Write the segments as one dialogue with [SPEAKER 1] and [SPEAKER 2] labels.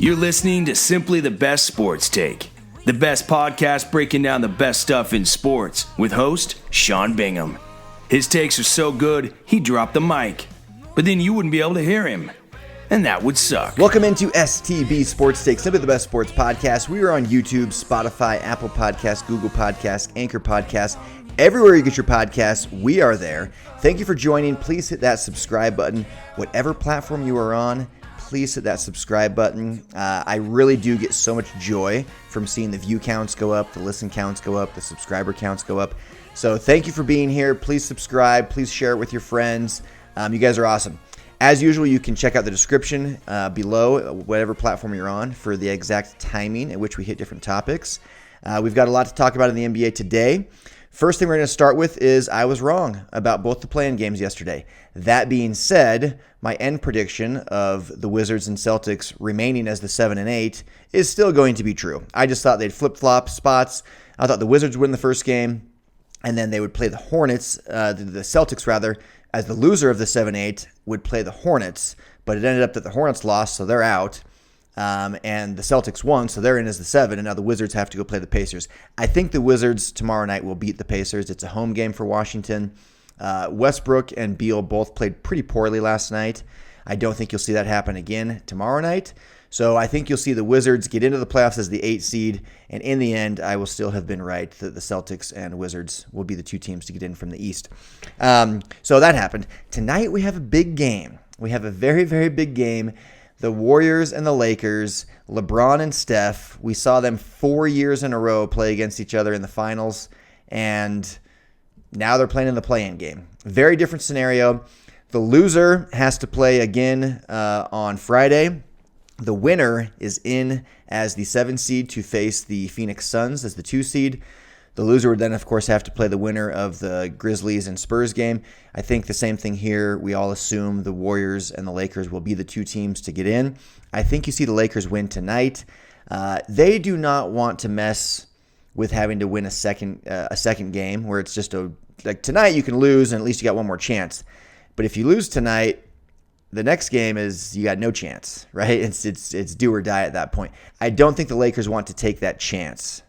[SPEAKER 1] You're listening to Simply the Best Sports Take, the best podcast breaking down the best stuff in sports with host Sean Bingham. His takes are so good, he dropped the mic, but then you wouldn't be able to hear him, and that would suck.
[SPEAKER 2] Welcome into STB Sports Take, Simply the Best Sports Podcast. We are on YouTube, Spotify, Apple Podcasts, Google Podcasts, Anchor Podcasts. Everywhere you get your podcasts, we are there. Thank you for joining. Please hit that subscribe button. Whatever platform you are on, please hit that subscribe button. I really do get so much joy from seeing the view counts go up, the listen counts go up, the subscriber counts go up. So thank you for being here. Please subscribe. Please share it with your friends. You guys are awesome. As usual, you can check out the description below, whatever platform you're on, for the exact timing at which we hit different topics. We've got a lot to talk about in the NBA today. First thing we're going to start with is I was wrong about both the play-in games yesterday. That being said, my end prediction of the Wizards and Celtics remaining as the 7 and 8 is still going to be true. I just thought they'd flip-flop spots. I thought the Wizards would win the first game, and then they would play the Hornets, the Celtics rather, as the loser of the 7-8 would play the Hornets, but it ended up that the Hornets lost, so they're out. And the Celtics won, so they're in as the 7, and now the Wizards have to go play the Pacers. I think the Wizards tomorrow night will beat the Pacers. It's a home game for Washington. Westbrook and Beal both played pretty poorly last night. I don't think you'll see that happen again tomorrow night. So I think you'll see the Wizards get into the playoffs as the 8 seed, and in the end, I will still have been right that the Celtics and Wizards will be the two teams to get in from the East. So that happened. Tonight we have a big game. We have a very, very big game. The Warriors and the Lakers, LeBron and Steph, we saw them 4 years in a row play against each other in the finals, and now they're playing in the play-in game. Very different scenario. The loser has to play again on Friday. The winner is in as the 7 seed to face the Phoenix Suns as the 2 seed. The loser would then, of course, have to play the winner of the Grizzlies and Spurs game. I think the same thing here. We all assume the Warriors and the Lakers will be the two teams to get in. I think you see the Lakers win tonight. They do not want to mess with having to win a second game where it's just like tonight you can lose and at least you got one more chance. But if you lose tonight, the next game is you got no chance, right? It's do or die at that point. I don't think the Lakers want to take that chance.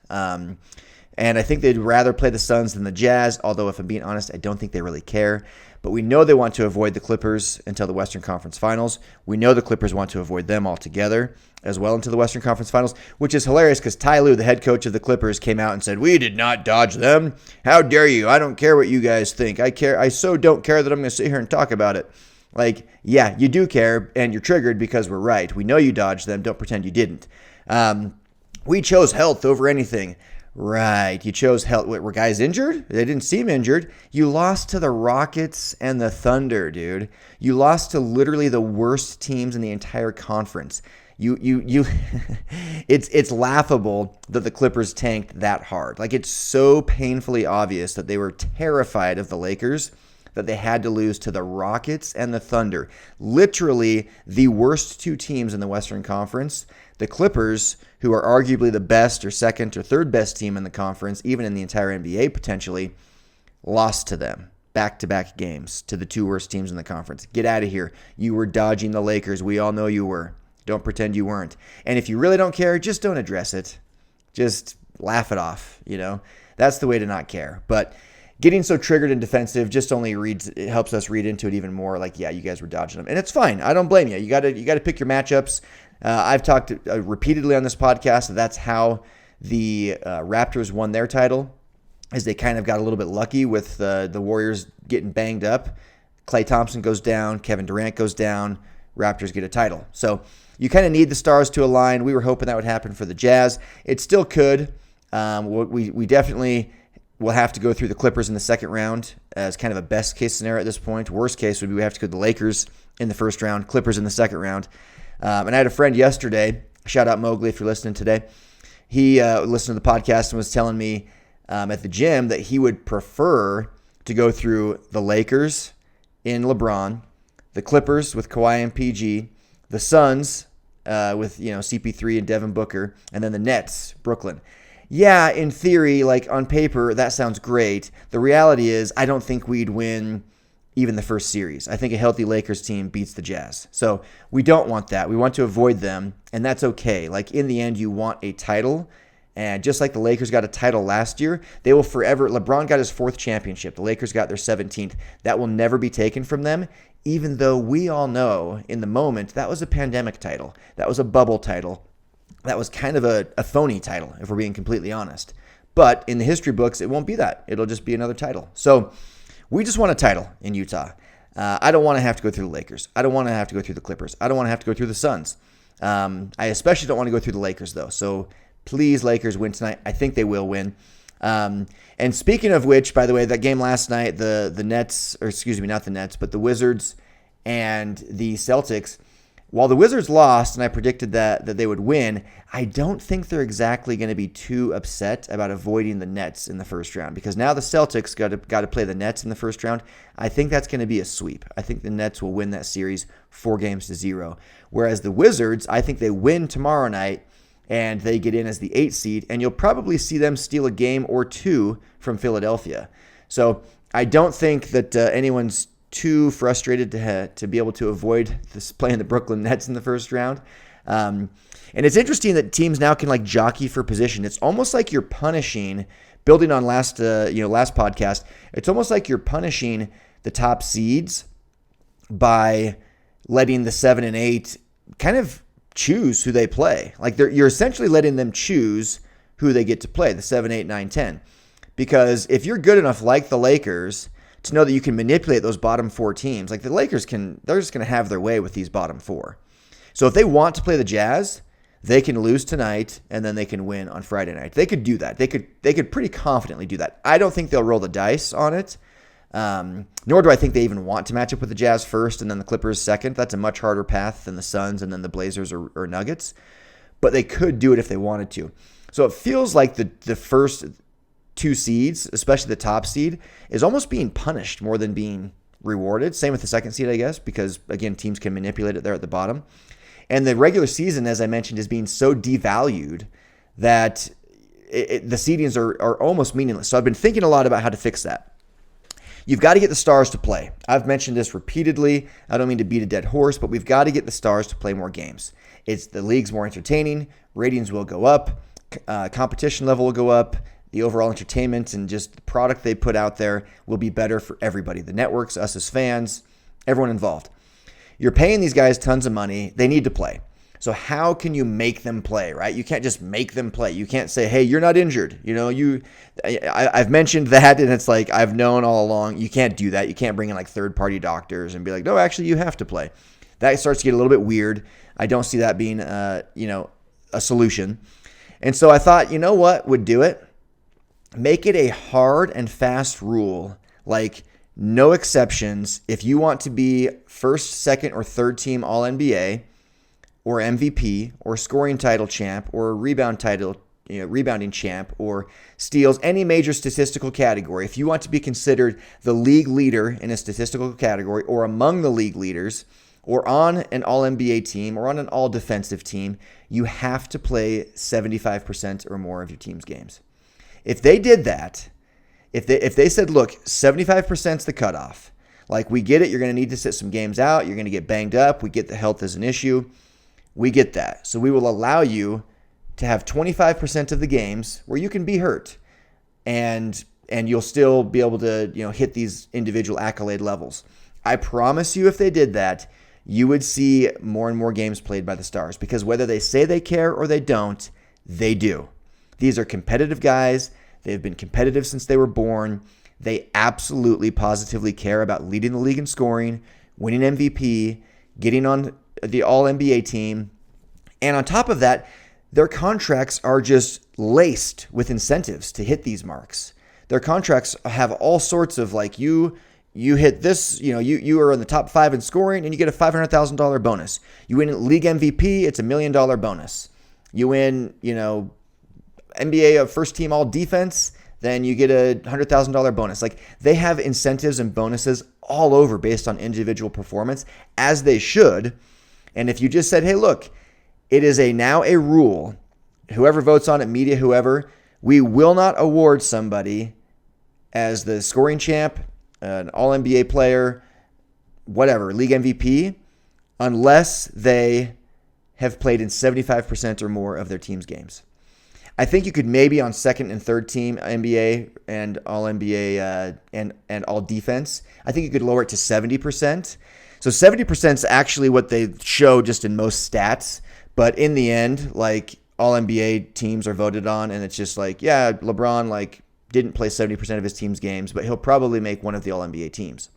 [SPEAKER 2] And I think they'd rather play the Suns than the Jazz, although if I'm being honest, I don't think they really care. But we know they want to avoid the Clippers until the Western Conference Finals. We know the Clippers want to avoid them altogether as well until the Western Conference Finals, which is hilarious because Ty Lue, the head coach of the Clippers, came out and said, "We did not dodge them. How dare you? I don't care what you guys think. I so don't care that I'm going to sit here and talk about it." Like, yeah, you do care, and you're triggered because we're right. We know you dodged them. Don't pretend you didn't. We chose health over anything. Right, you chose health. Were guys injured? They didn't seem injured. You lost to the Rockets and the Thunder, dude. You lost to literally the worst teams in the entire conference. It's laughable that the Clippers tanked that hard. Like, it's so painfully obvious that they were terrified of the Lakers that they had to lose to the Rockets and the Thunder. Literally the worst two teams in the Western Conference. The Clippers, who are arguably the best or second or third best team in the conference, even in the entire NBA potentially, lost to them. Back-to-back games to the two worst teams in the conference. Get out of here. You were dodging the Lakers. We all know you were. Don't pretend you weren't. And if you really don't care, just don't address it. Just laugh it off, you know? That's the way to not care. But getting so triggered and defensive just only it helps us read into it even more. Like, yeah, you guys were dodging them. And it's fine. I don't blame you. You got to pick your matchups. I've talked repeatedly on this podcast that that's how the Raptors won their title, as they kind of got a little bit lucky with the Warriors getting banged up. Klay Thompson goes down, Kevin Durant goes down, Raptors get a title. So you kind of need the stars to align. We were hoping that would happen for the Jazz. It still could. We definitely will have to go through the Clippers in the second round as kind of a best case scenario at this point. Worst case would be we have to go to the Lakers in the first round, Clippers in the second round. And I had a friend yesterday, shout out Mowgli if you're listening today. He listened to the podcast and was telling me at the gym that he would prefer to go through the Lakers in LeBron, the Clippers with Kawhi and PG, the Suns with CP3 and Devin Booker, and then the Nets, Brooklyn. Yeah, in theory, like on paper, that sounds great. The reality is I don't think we'd win even the first series. I think a healthy Lakers team beats the Jazz. So we don't want that. We want to avoid them, and that's okay. Like, in the end, you want a title. And just like the Lakers got a title last year, they will forever. LeBron got his 4th championship. The Lakers got their 17th. That will never be taken from them, even though we all know in the moment that was a pandemic title. That was a bubble title. That was kind of a phony title, if we're being completely honest. But in the history books, it won't be that. It'll just be another title. So we just want a title in Utah. I don't want to have to go through the Lakers. I don't want to have to go through the Clippers. I don't want to have to go through the Suns. I especially don't want to go through the Lakers, though. So please, Lakers, win tonight. I think they will win. And speaking of which, by the way, that game last night, the Nets, or excuse me, not the Nets, but the Wizards and the Celtics, while the Wizards lost and I predicted that they would win, I don't think they're exactly going to be too upset about avoiding the Nets in the first round, because now the Celtics got to play the Nets in the first round. I think that's going to be a sweep. I think the Nets will win that series 4-0. Whereas the Wizards, I think they win tomorrow night and they get in as the 8th seed, and you'll probably see them steal a game or two from Philadelphia. So I don't think that anyone's too frustrated to be able to avoid playing the Brooklyn Nets in the first round. And it's interesting that teams now can like jockey for position. It's almost like you're punishing, building on last podcast, it's almost like you're punishing the top seeds by letting the 7 and 8 kind of choose who they play. Like you're essentially letting them choose who they get to play, the 7, 8, 9, 10. Because if you're good enough, like the Lakers, to know that you can manipulate those bottom 4 teams, like the Lakers they're just going to have their way with these bottom 4. So if they want to play the Jazz, they can lose tonight and then they can win on Friday night. They could do that. They could pretty confidently do that. I don't think they'll roll the dice on it. Nor do I think they even want to match up with the Jazz first and then the Clippers second. That's a much harder path than the Suns and then the Blazers or Nuggets. But they could do it if they wanted to. So it feels like the first 2 seeds, especially the top seed, is almost being punished more than being rewarded. Same with the 2nd seed, I guess, because, again, teams can manipulate it there at the bottom. And the regular season, as I mentioned, is being so devalued that the seedings are almost meaningless. So I've been thinking a lot about how to fix that. You've got to get the stars to play. I've mentioned this repeatedly. I don't mean to beat a dead horse, but we've got to get the stars to play more games. The league's more entertaining. Ratings will go up. Competition level will go up. The overall entertainment and just the product they put out there will be better for everybody. The networks, us as fans, everyone involved. You're paying these guys tons of money. They need to play. So how can you make them play, right? You can't just make them play. You can't say, hey, you're not injured. I've mentioned that, and it's like I've known all along. You can't do that. You can't bring in like third-party doctors and be like, no, actually, you have to play. That starts to get a little bit weird. I don't see that being, a solution. And so I thought, you know what would do it? Make it a hard and fast rule, like no exceptions. If you want to be first, second, or third team All-NBA or MVP or scoring title champ or rebounding champ or steals, any major statistical category, if you want to be considered the league leader in a statistical category or among the league leaders or on an All-NBA team or on an All-Defensive team, you have to play 75% or more of your team's games. If they did that, if they said, look, 75% is the cutoff, like we get it, you're going to need to sit some games out, you're going to get banged up, we get the health as an issue, we get that. So we will allow you to have 25% of the games where you can be hurt and you'll still be able to, hit these individual accolade levels. I promise you if they did that, you would see more and more games played by the Stars, because whether they say they care or they don't, they do. These are competitive guys. They've been competitive since they were born. They absolutely, positively care about leading the league in scoring, winning MVP, getting on the All-NBA team. And on top of that, their contracts are just laced with incentives to hit these marks. Their contracts have all sorts of like you hit this, you are in the top 5 in scoring and you get a $500,000 bonus. You win league MVP, it's $1 million bonus. You win, NBA of first team all defense, then you get a $100,000 bonus. Like they have incentives and bonuses all over based on individual performance, as they should. And if you just said, hey, look, it is now a rule, whoever votes on it, media, whoever, we will not award somebody as the scoring champ, an All-NBA player, whatever, league MVP, unless they have played in 75% or more of their team's games. I think you could maybe on second and third team NBA and all NBA and all defense, I think you could lower it to 70%. So 70% is actually what they show just in most stats. But in the end, like all NBA teams are voted on, and it's just like, yeah, LeBron like didn't play 70% of his team's games, but he'll probably make one of the all NBA teams.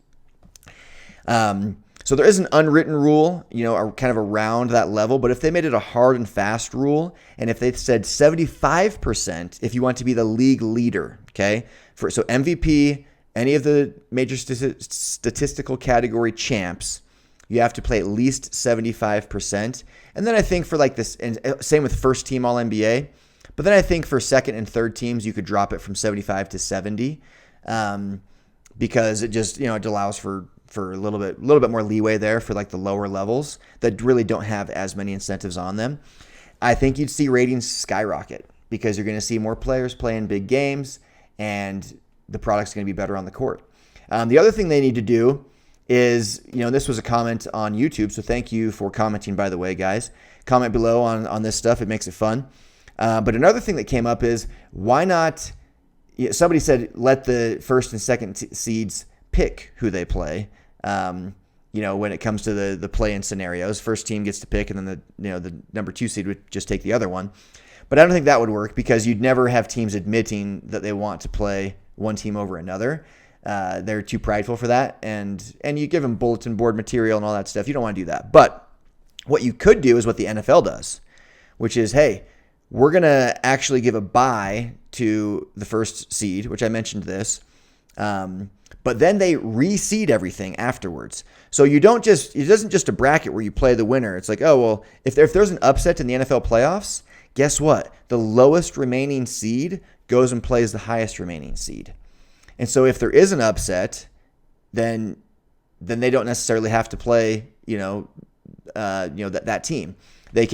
[SPEAKER 2] So there is an unwritten rule, kind of around that level. But if they made it a hard and fast rule, and if they said 75%, if you want to be the league leader, okay? So MVP, any of the major statistical category champs, you have to play at least 75%. And then I think for like this, and same with first team All NBA. But then I think for second and third teams, you could drop it from 75 to 70, because it just it allows for a little bit more leeway there for like the lower levels that really don't have as many incentives on them. I think you'd see ratings skyrocket because you're going to see more players playing big games, and the product's going to be better on the court. The other thing they need to do is, this was a comment on YouTube, so thank you for commenting, by the way, guys. Comment below on this stuff. It makes it fun. But another thing that came up is, why not, somebody said, let the first and second seeds pick who they play. When it comes to the play-in scenarios, first team gets to pick, and then the number 2 seed would just take the other one. But I don't think that would work, because you'd never have teams admitting that they want to play one team over another. They're too prideful for that, and you give them bulletin board material and all that stuff. You don't want to do that. But what you could do is what the NFL does, which is, hey, we're going to actually give a bye to the first seed, which I mentioned this. But then they reseed everything afterwards. So it isn't just a bracket where you play the winner. It's like, oh, well, if there's an upset in the NFL playoffs, guess what? The lowest remaining seed goes and plays the highest remaining seed. And so if there is an upset, then they don't necessarily have to play, that team. They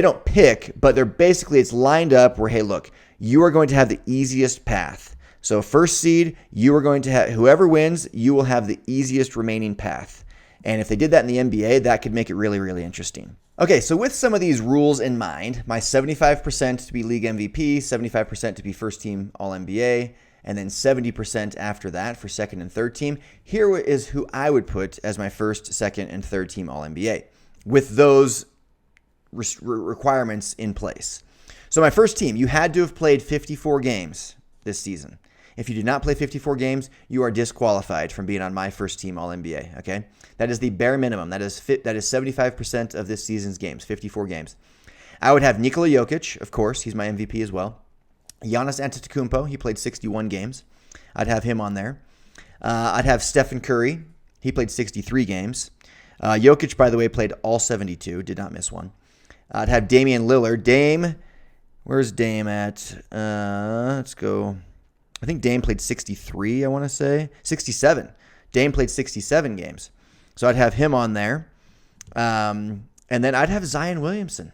[SPEAKER 2] don't pick, but it's lined up where, hey, look, you are going to have the easiest path. So first seed, you are going to have, whoever wins, you will have the easiest remaining path. And if they did that in the NBA, that could make it really, really interesting. Okay, so with some of these rules in mind, my 75% to be league MVP, 75% to be first team All NBA, and then 70% after that for second and third team, here is who I would put as my first, second, and third team All NBA with those requirements in place. So my first team, you had to have played 54 games this season. If you did not play 54 games, you are disqualified from being on my first team All NBA, okay? That is the bare minimum. That is 75% of this season's games, 54 games. I would have Nikola Jokic, of course. He's my MVP as well. Giannis Antetokounmpo, he played 61 games. I'd have him on there. I'd have Stephen Curry. He played 63 games. Jokic, by the way, played all 72, did not miss one. I'd have Damian Lillard. Where's Dame at? Let's go. I think Dame played 63, I want to say. 67. Dame played 67 games. So I'd have him on there. And then I'd have Zion Williamson.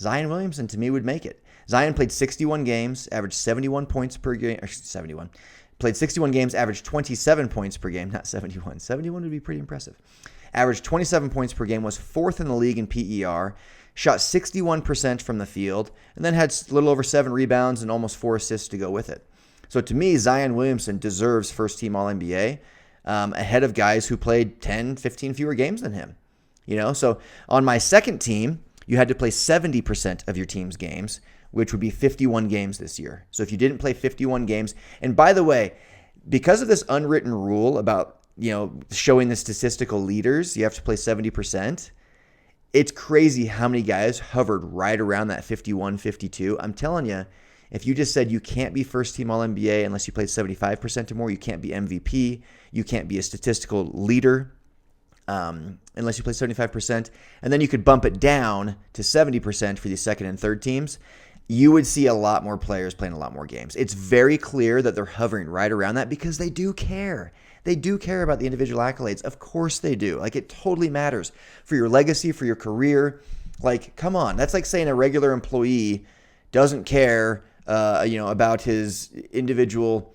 [SPEAKER 2] Zion Williamson, to me, would make it. Zion played 61 games, averaged 71 points per game. 71. Played 61 games, averaged 27 points per game. Not 71. 71 would be pretty impressive. Averaged 27 points per game, was fourth in the league in PER. Shot 61% from the field, and then had a little over 7 rebounds and almost 4 assists to go with it. So to me, Zion Williamson deserves first-team All-NBA ahead of guys who played 10, 15 fewer games than him. So on my second team, you had to play 70% of your team's games, which would be 51 games this year. So if you didn't play 51 games, and by the way, because of this unwritten rule about showing the statistical leaders, you have to play 70%. It's crazy how many guys hovered right around that 51, 52. I'm telling you, if you just said you can't be first team All NBA unless you played 75% or more, you can't be MVP, you can't be a statistical leader unless you play 75%, and then you could bump it down to 70% for the second and third teams, you would see a lot more players playing a lot more games. It's very clear that they're hovering right around that because they do care. They do care about the individual accolades. Of course they do. Like, it totally matters for your legacy, for your career. Like, come on. That's like saying a regular employee doesn't care, about his individual,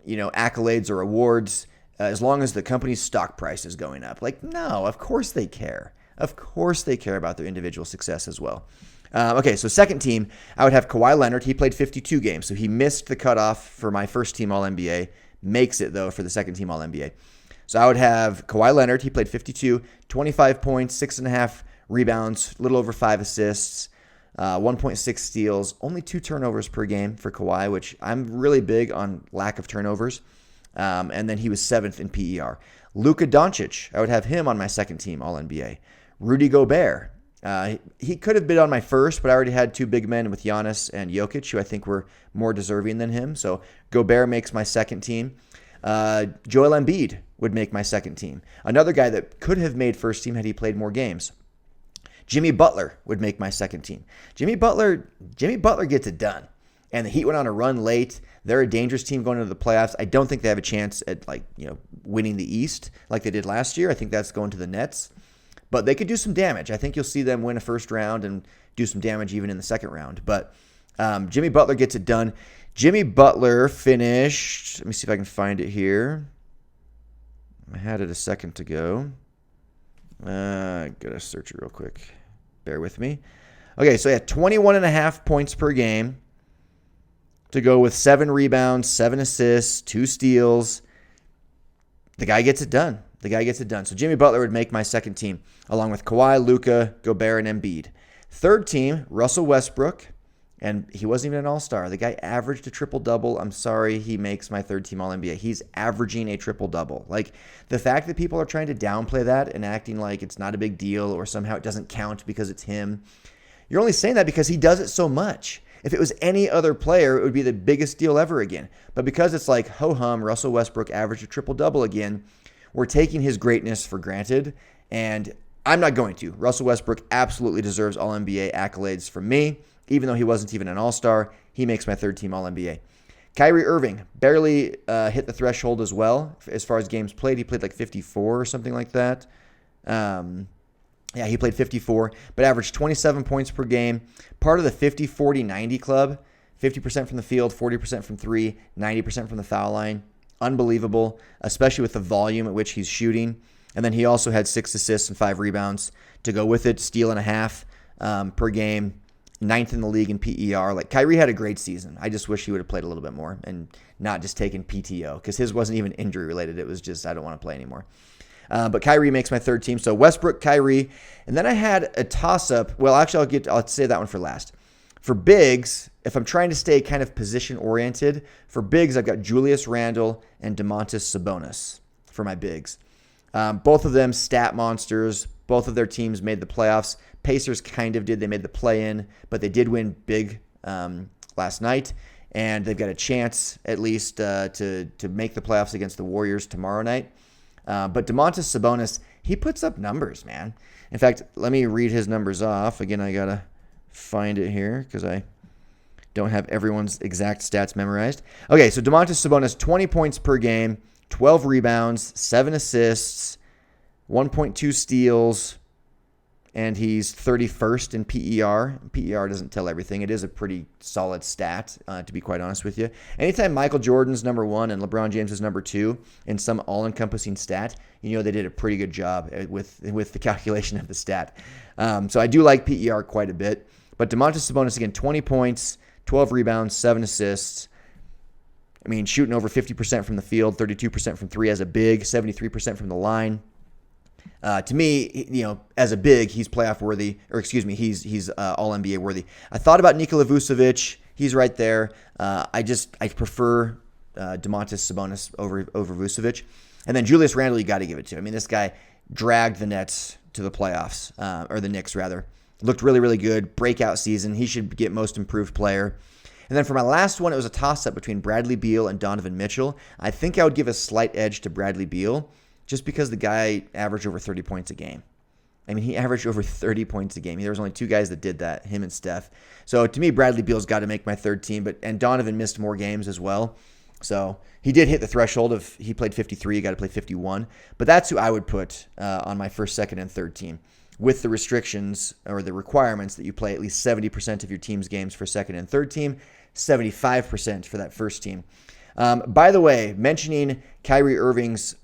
[SPEAKER 2] accolades or awards as long as the company's stock price is going up. Like, no, of course they care. Of course they care about their individual success as well. Okay, so second team, I would have Kawhi Leonard. He played 52 games, so he missed the cutoff for my first team All-NBA. Makes it, though, for the second team All-NBA. So I would have Kawhi Leonard. He played 52, 25 points, 6.5 rebounds, a little over 5 assists, 1.6 steals, only 2 turnovers per game for Kawhi, which I'm really big on lack of turnovers. And then he was 7th in PER. Luka Doncic, I would have him on my second team All-NBA. Rudy Gobert. He could have been on my first, but I already had 2 big men with Giannis and Jokic, who I think were more deserving than him. So Gobert makes my second team. Joel Embiid would make my second team. Another guy that could have made first team had he played more games. Jimmy Butler would make my second team. Jimmy Butler gets it done. And the Heat went on a run late. They're a dangerous team going into the playoffs. I don't think they have a chance at winning the East like they did last year. I think that's going to the Nets. But they could do some damage. I think you'll see them win a first round and do some damage even in the second round. But Jimmy Butler gets it done. Jimmy Butler finished, let me see if I can find it here. I had it a second ago. I gotta search it real quick. Bear with me. Okay, so he had 21.5 points per game to go with 7 rebounds, 7 assists, 2 steals. The guy gets it done. So Jimmy Butler would make my second team, along with Kawhi, Luka, Gobert, and Embiid. Third team, Russell Westbrook, and he wasn't even an all-star. The guy averaged a triple-double. I'm sorry, he makes my third team All-NBA. He's averaging a triple-double. Like, the fact that people are trying to downplay that and acting like it's not a big deal or somehow it doesn't count because it's him, you're only saying that because he does it so much. If it was any other player, it would be the biggest deal ever again. But because it's like, ho-hum, Russell Westbrook averaged a triple-double again, we're taking his greatness for granted, and I'm not going to. Russell Westbrook absolutely deserves All-NBA accolades from me, even though he wasn't even an All-Star. He makes my third team All-NBA. Kyrie Irving barely hit the threshold as well. As far as games played, he played like 54 or something like that. He played 54, but averaged 27 points per game. Part of the 50-40-90 club, 50% from the field, 40% from 3, 90% from the foul line. Unbelievable, especially with the volume at which he's shooting. And then he also had 6 assists and 5 rebounds to go with it, steal and a half per game, 9th in the league in PER. Like, Kyrie had a great season. I just wish he would have played a little bit more and not just taken PTO, because his wasn't even injury related. It was just, I don't want to play anymore. But Kyrie makes my third team. So Westbrook, Kyrie, and then I had a toss-up. Well, actually, I'll save that one for last. For bigs, if I'm trying to stay kind of position-oriented, for bigs, I've got Julius Randle and Domantas Sabonis for my bigs. Both of them stat monsters. Both of their teams made the playoffs. Pacers kind of did. They made the play-in, but they did win big last night, and they've got a chance at least to make the playoffs against the Warriors tomorrow night. But Domantas Sabonis, he puts up numbers, man. In fact, let me read his numbers off. Again, I got to find it here because I don't have everyone's exact stats memorized. Okay, so Domantas Sabonis, 20 points per game, 12 rebounds, 7 assists, 1.2 steals, and he's 31st in PER. PER doesn't tell everything. It is a pretty solid stat, to be quite honest with you. Anytime Michael Jordan's number 1 and LeBron James is number 2 in some all-encompassing stat, you know they did a pretty good job with the calculation of the stat. So I do like PER quite a bit. But Domantas Sabonis, again, 20 points, 12 rebounds, 7 assists. I mean, shooting over 50% from the field, 32% from 3 as a big, 73% from the line. To me, you know, as a big, he's playoff worthy, or excuse me, he's all NBA worthy. I thought about Nikola Vucevic. He's right there. I prefer Domantas Sabonis over Vucevic. And then Julius Randle, you got to give it to. I mean, this guy dragged the Nets to the playoffs, or the Knicks rather. Looked really, really good. Breakout season. He should get most improved player. And then for my last one, it was a toss-up between Bradley Beal and Donovan Mitchell. I think I would give a slight edge to Bradley Beal just because the guy averaged over 30 points a game. I mean, he averaged over 30 points a game. There was only 2 guys that did that, him and Steph. So to me, Bradley Beal's got to make my third team, and Donovan missed more games as well. So he did hit the threshold of he played 53, you got to play 51. But that's who I would put on my first, second, and third team, with the restrictions or the requirements that you play at least 70% of your team's games for second and third team, 75% for that first team. By the way, mentioning Kyrie Irving's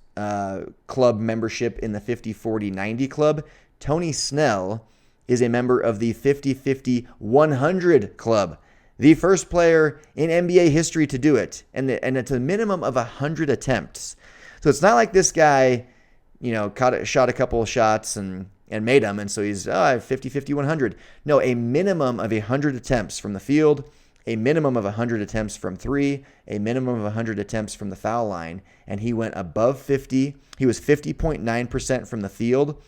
[SPEAKER 2] club membership in the 50-40-90 club. Tony Snell is a member of the 50-50-100 club. The first player in NBA history to do it. And it's a minimum of 100 attempts. So it's not like this guy, shot a couple of shots and made them. And so he's 50-50-100. No, a minimum of 100 attempts from the field, a minimum of 100 attempts from three, a minimum of 100 attempts from the foul line. And he went above 50. He was 50.9% from the field,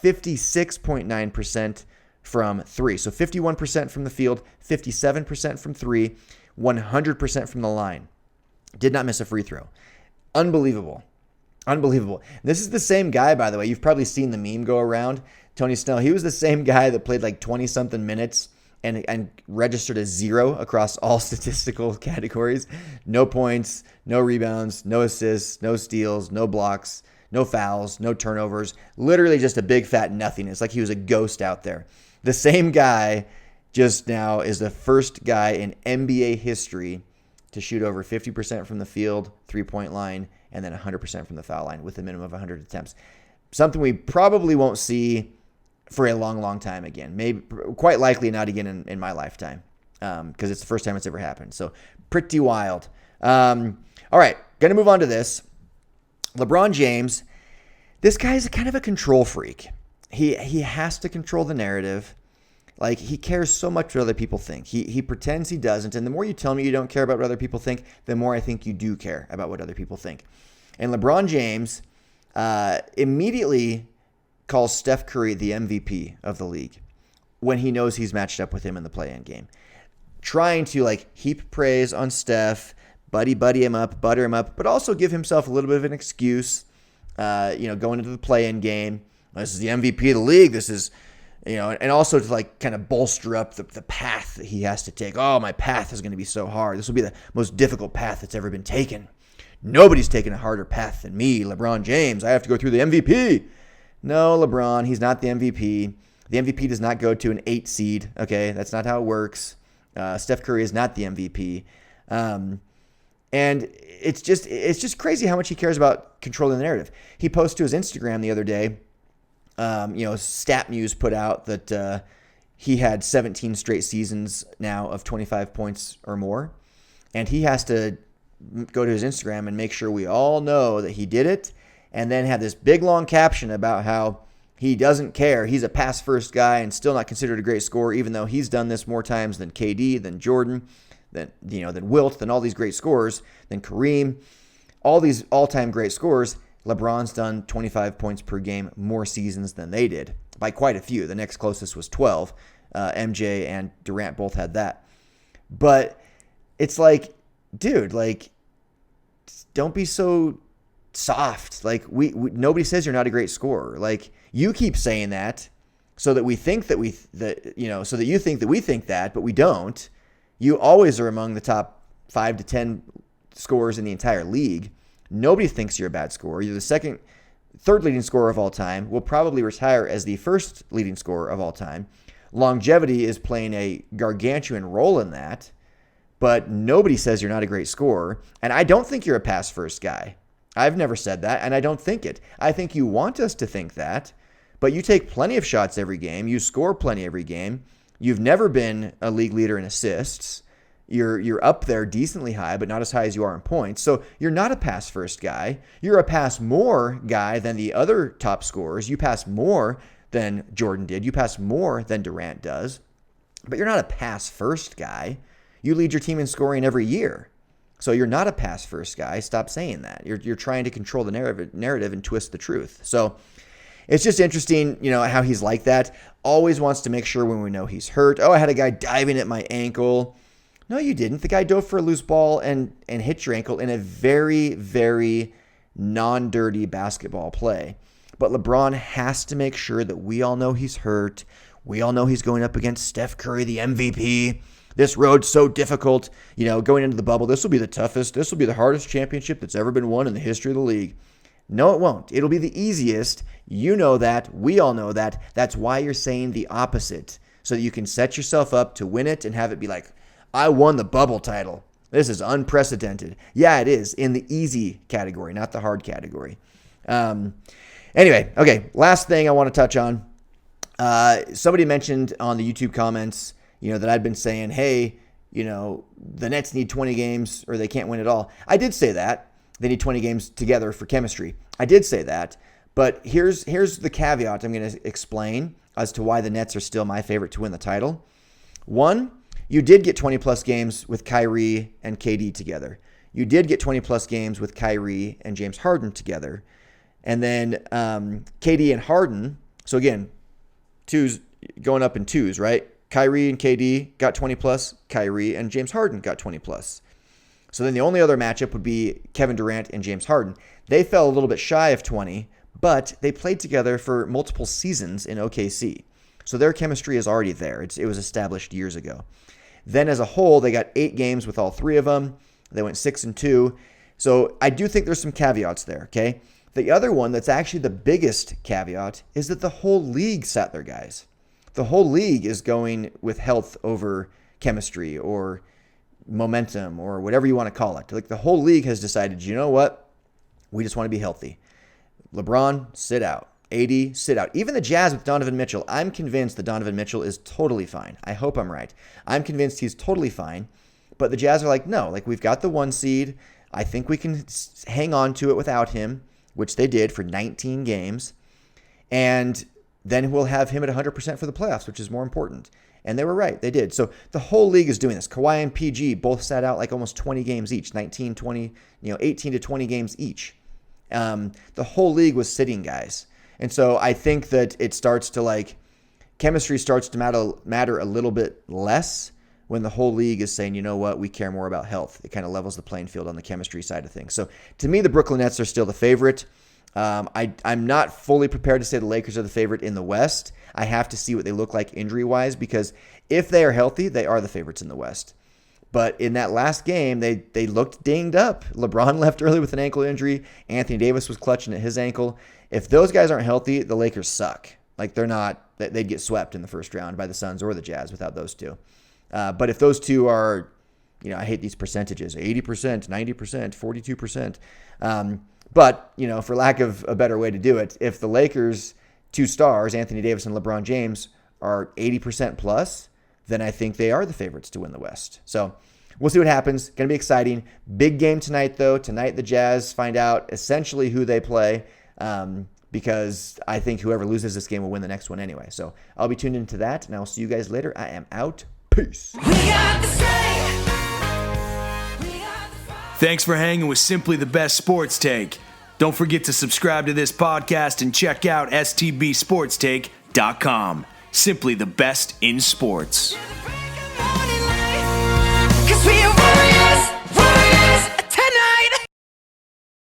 [SPEAKER 2] 56.9% from three. So 51% from the field, 57% from three, 100% from the line. Did not miss a free throw. Unbelievable. This is the same guy, by the way. You've probably seen the meme go around. Tony Snell, he was the same guy that played like 20-something minutes and registered a 0 across all statistical categories. No points, no rebounds, no assists, no steals, no blocks, no fouls, no turnovers. Literally just a big fat nothing. It's like he was a ghost out there. The same guy just now is the first guy in NBA history to shoot over 50% from the field, three-point line, and then 100% from the foul line with a minimum of 100 attempts. Something we probably won't see for a long, long time again. Maybe, quite likely not again in my lifetime, because it's the first time it's ever happened. So pretty wild. All right, going to move on to this. LeBron James, this guy's kind of a control freak. He has to control the narrative. Like, he cares so much what other people think. He pretends he doesn't. And the more you tell me you don't care about what other people think, the more I think you do care about what other people think. And LeBron James immediately calls Steph Curry the MVP of the league when he knows he's matched up with him in the play-in game. Trying to, heap praise on Steph, buddy him up, butter him up, but also give himself a little bit of an excuse, going into the play-in game. This is the MVP of the league. This is... and also to kind of bolster up the path that he has to take. Oh, my path is going to be so hard. This will be the most difficult path that's ever been taken. Nobody's taken a harder path than me, LeBron James. I have to go through the MVP. No, LeBron, he's not the MVP. The MVP does not go to an 8 seed. Okay, that's not how it works. Steph Curry is not the MVP. And it's just crazy how much he cares about controlling the narrative. He posted to his Instagram the other day. Stat Muse put out that he had 17 straight seasons now of 25 points or more. And he has to go to his Instagram and make sure we all know that he did it. And then have this big, long caption about how he doesn't care. He's a pass-first guy and still not considered a great scorer, even though he's done this more times than KD, than Jordan, than Wilt, than all these great scorers, than Kareem. All these all-time great scorers. LeBron's done 25 points per game more seasons than they did by quite a few. The next closest was 12. MJ and Durant both had that. But it's like, dude, don't be so soft. We nobody says you're not a great scorer. You keep saying that so that we think that so that you think that we think that, but we don't. You always are among the top 5 to 10 scorers in the entire league. Nobody thinks you're a bad scorer. You're the third leading scorer of all time. Will probably retire as the first leading scorer of all time. Longevity is playing a gargantuan role in that, but nobody says you're not a great scorer. And I don't think you're a pass-first guy. I've never said that, and I don't think it. I think you want us to think that, but you take plenty of shots every game. You score plenty every game. You've never been a league leader in assists. You're up there decently high, but not as high as you are in points. So you're not a pass-first guy. You're a pass-more guy than the other top scorers. You pass more than Jordan did. You pass more than Durant does. But you're not a pass-first guy. You lead your team in scoring every year. So you're not a pass-first guy. Stop saying that. You're trying to control the narrative and twist the truth. So it's just interesting, how he's like that. Always wants to make sure when we know he's hurt. Oh, I had a guy diving at my ankle. No, you didn't. The guy dove for a loose ball and hit your ankle in a very, very non-dirty basketball play. But LeBron has to make sure that we all know he's hurt. We all know he's going up against Steph Curry, the MVP. This road's so difficult. Going into the bubble, this will be the toughest. This will be the hardest championship that's ever been won in the history of the league. No, it won't. It'll be the easiest. You know that. We all know that. That's why you're saying the opposite, so that you can set yourself up to win it and have it be like, I won the bubble title. This is unprecedented. Yeah, it is in the easy category, not the hard category. Anyway, okay, last thing I want to touch on. Somebody mentioned on the YouTube comments, that I'd been saying, hey, the Nets need 20 games or they can't win at all. I did say that. They need 20 games together for chemistry. I did say that. But here's the caveat I'm going to explain as to why the Nets are still my favorite to win the title. One, you did get 20-plus games with Kyrie and KD together. You did get 20-plus games with Kyrie and James Harden together. And then KD and Harden, so again, twos going up in twos, right? Kyrie and KD got 20-plus. Kyrie and James Harden got 20-plus. So then the only other matchup would be Kevin Durant and James Harden. They fell a little bit shy of 20, but they played together for multiple seasons in OKC. So their chemistry is already there. It was established years ago. Then as a whole, they got 8 games with all 3 of them. They went 6-2. So I do think there's some caveats there, okay? The other one that's actually the biggest caveat is that the whole league sat their guys. The whole league is going with health over chemistry or momentum or whatever you want to call it. Like the whole league has decided, you know what? We just want to be healthy. LeBron, sit out. AD, sit out. Even the Jazz with Donovan Mitchell, I'm convinced that Donovan Mitchell is totally fine. I hope I'm right. I'm convinced he's totally fine. But the Jazz are like, no, like we've got the 1 seed. I think we can hang on to it without him, which they did for 19 games. And then we'll have him at 100% for the playoffs, which is more important. And they were right. They did. So the whole league is doing this. Kawhi and PG both sat out like almost 20 games each, 19, 20, 18 to 20 games each. The whole league was sitting guys. And so I think that it starts to chemistry starts to matter a little bit less when the whole league is saying, you know what, we care more about health. It kind of levels the playing field on the chemistry side of things. So to me, the Brooklyn Nets are still the favorite. I'm not fully prepared to say the Lakers are the favorite in the West. I have to see what they look like injury-wise because if they are healthy, they are the favorites in the West. But in that last game, they looked dinged up. LeBron left early with an ankle injury. Anthony Davis was clutching at his ankle. If those guys aren't healthy, the Lakers suck. Like they're not, they'd get swept in the first round by the Suns or the Jazz without those two. But if those two are, I hate these percentages, 80%, 90%, 42%. But, for lack of a better way to do it, if the Lakers' 2 stars, Anthony Davis and LeBron James, are 80% plus, then I think they are the favorites to win the West. So we'll see what happens. Going to be exciting. Big game tonight, though. Tonight, the Jazz find out essentially who they play because I think whoever loses this game will win the next one anyway. So I'll be tuned into that, and I'll see you guys later. I am out. Peace.
[SPEAKER 1] Thanks for hanging with Simply the Best Sports Take. Don't forget to subscribe to this podcast and check out STB Sports Take.com. Simply the best in sports.